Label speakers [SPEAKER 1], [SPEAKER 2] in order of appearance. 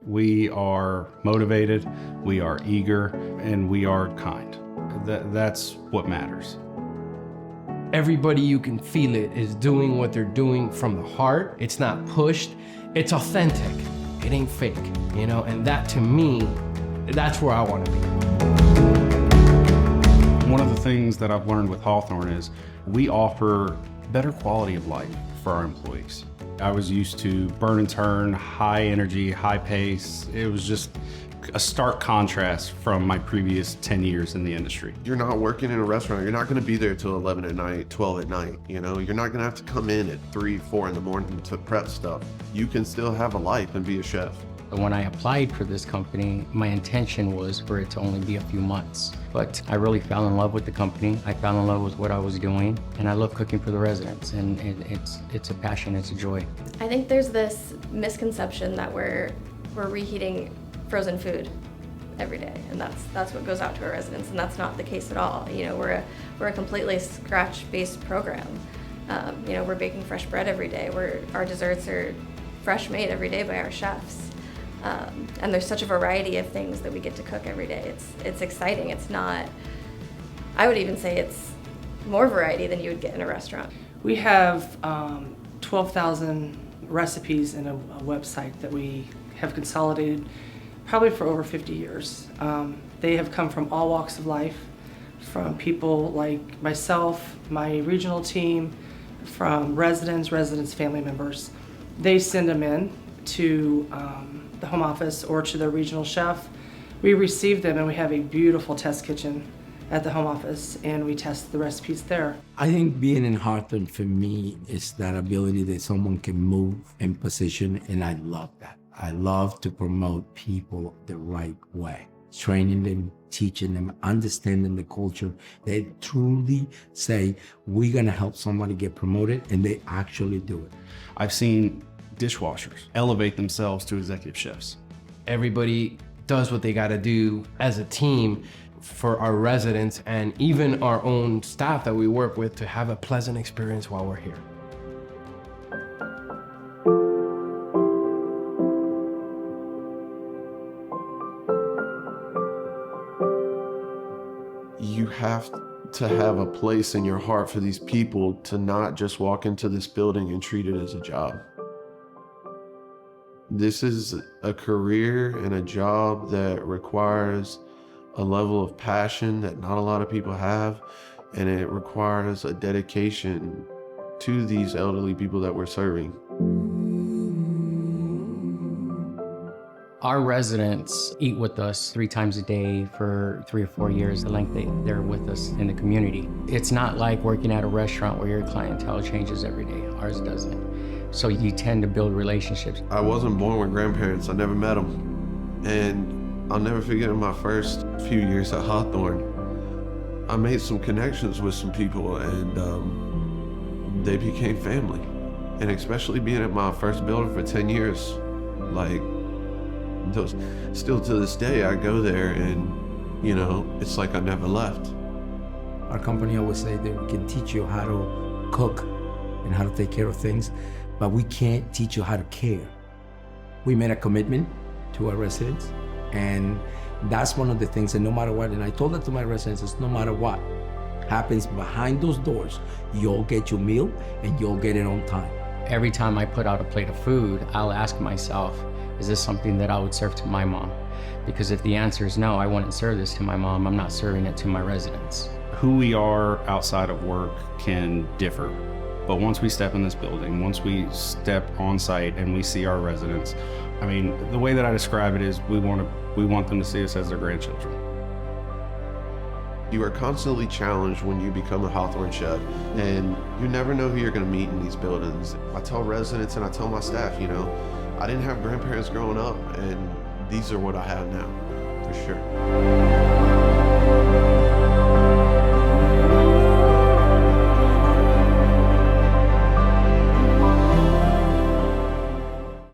[SPEAKER 1] We are motivated, we are eager, and we are kind. That's what matters.
[SPEAKER 2] Everybody, you can feel it, is doing what they're doing from the heart. It's not pushed, it's authentic. It ain't fake, you know? And that, to me, that's where I want to be.
[SPEAKER 1] One of the things that I've learned with Hawthorn is we offer better quality of life for our employees. I was used to burn and turn, high energy, high pace. It was just a stark contrast from my previous 10 years in the industry.
[SPEAKER 3] You're not working in a restaurant. You're not going to be there till 11 at night, 12 at night. You know, you're not going to have to come in at 3, 4 in the morning to prep stuff. You can still have a life and be a chef.
[SPEAKER 4] When I applied for this company, my intention was for it to only be a few months. But I really fell in love with the company. I fell in love with what I was doing, and I love cooking for the residents, and it's a passion, it's a joy.
[SPEAKER 5] I think there's this misconception that we're reheating frozen food every day, and that's what goes out to our residents, and that's not the case at all. You know, we're a completely scratch-based program. You know, we're baking fresh bread every day. Our desserts are fresh made every day by our chefs. And there's such a variety of things that we get to cook every day. It's exciting. It's not, I would even say it's more variety than you would get in a restaurant.
[SPEAKER 6] We have 12,000 recipes in a website that we have consolidated probably for over 50 years. They have come from all walks of life, from people like myself, my regional team, from residents' family members. They send them in to the home office or to their regional chef. We receive them and we have a beautiful test kitchen at the home office and we test the recipes there.
[SPEAKER 7] I think being in Hawthorn for me is that ability that someone can move and position, and I love that. I love to promote people the right way, training them, teaching them, understanding the culture. They truly say, we're gonna help somebody get promoted, and they actually do it.
[SPEAKER 1] I've seen dishwashers elevate themselves to executive chefs.
[SPEAKER 2] Everybody does what they got to do as a team for our residents and even our own staff that we work with to have a pleasant experience while we're here.
[SPEAKER 3] You have to have a place in your heart for these people to not just walk into this building and treat it as a job. This is a career and a job that requires a level of passion that not a lot of people have, and it requires a dedication to these elderly people that we're serving.
[SPEAKER 4] Our residents eat with us 3 times a day for 3 or 4 years, the length they're with us in the community. It's not like working at a restaurant where your clientele changes every day. Ours doesn't. So you tend to build relationships.
[SPEAKER 3] I wasn't born with grandparents. I never met them. And I'll never forget in my first few years at Hawthorn, I made some connections with some people, and they became family. And especially being at my first building for 10 years, like, still to this day, I go there and, you know, it's like I never left.
[SPEAKER 7] Our company always say that we can teach you how to cook and how to take care of things, but we can't teach you how to care. We made a commitment to our residents, and that's one of the things, and no matter what, and I told that to my residents, is no matter what happens behind those doors, you'll get your meal and you'll get it on time.
[SPEAKER 4] Every time I put out a plate of food, I'll ask myself, is this something that I would serve to my mom? Because if the answer is no, I wouldn't serve this to my mom, I'm not serving it to my residents.
[SPEAKER 1] Who we are outside of work can differ, but once we step in this building, once we step on site and we see our residents, I mean, the way that I describe it is we want them to see us as their grandchildren.
[SPEAKER 3] You are constantly challenged when you become a Hawthorn chef, and you never know who you're going to meet in these buildings. I tell residents and I tell my staff, you know, I didn't have grandparents growing up, and these are what I have now.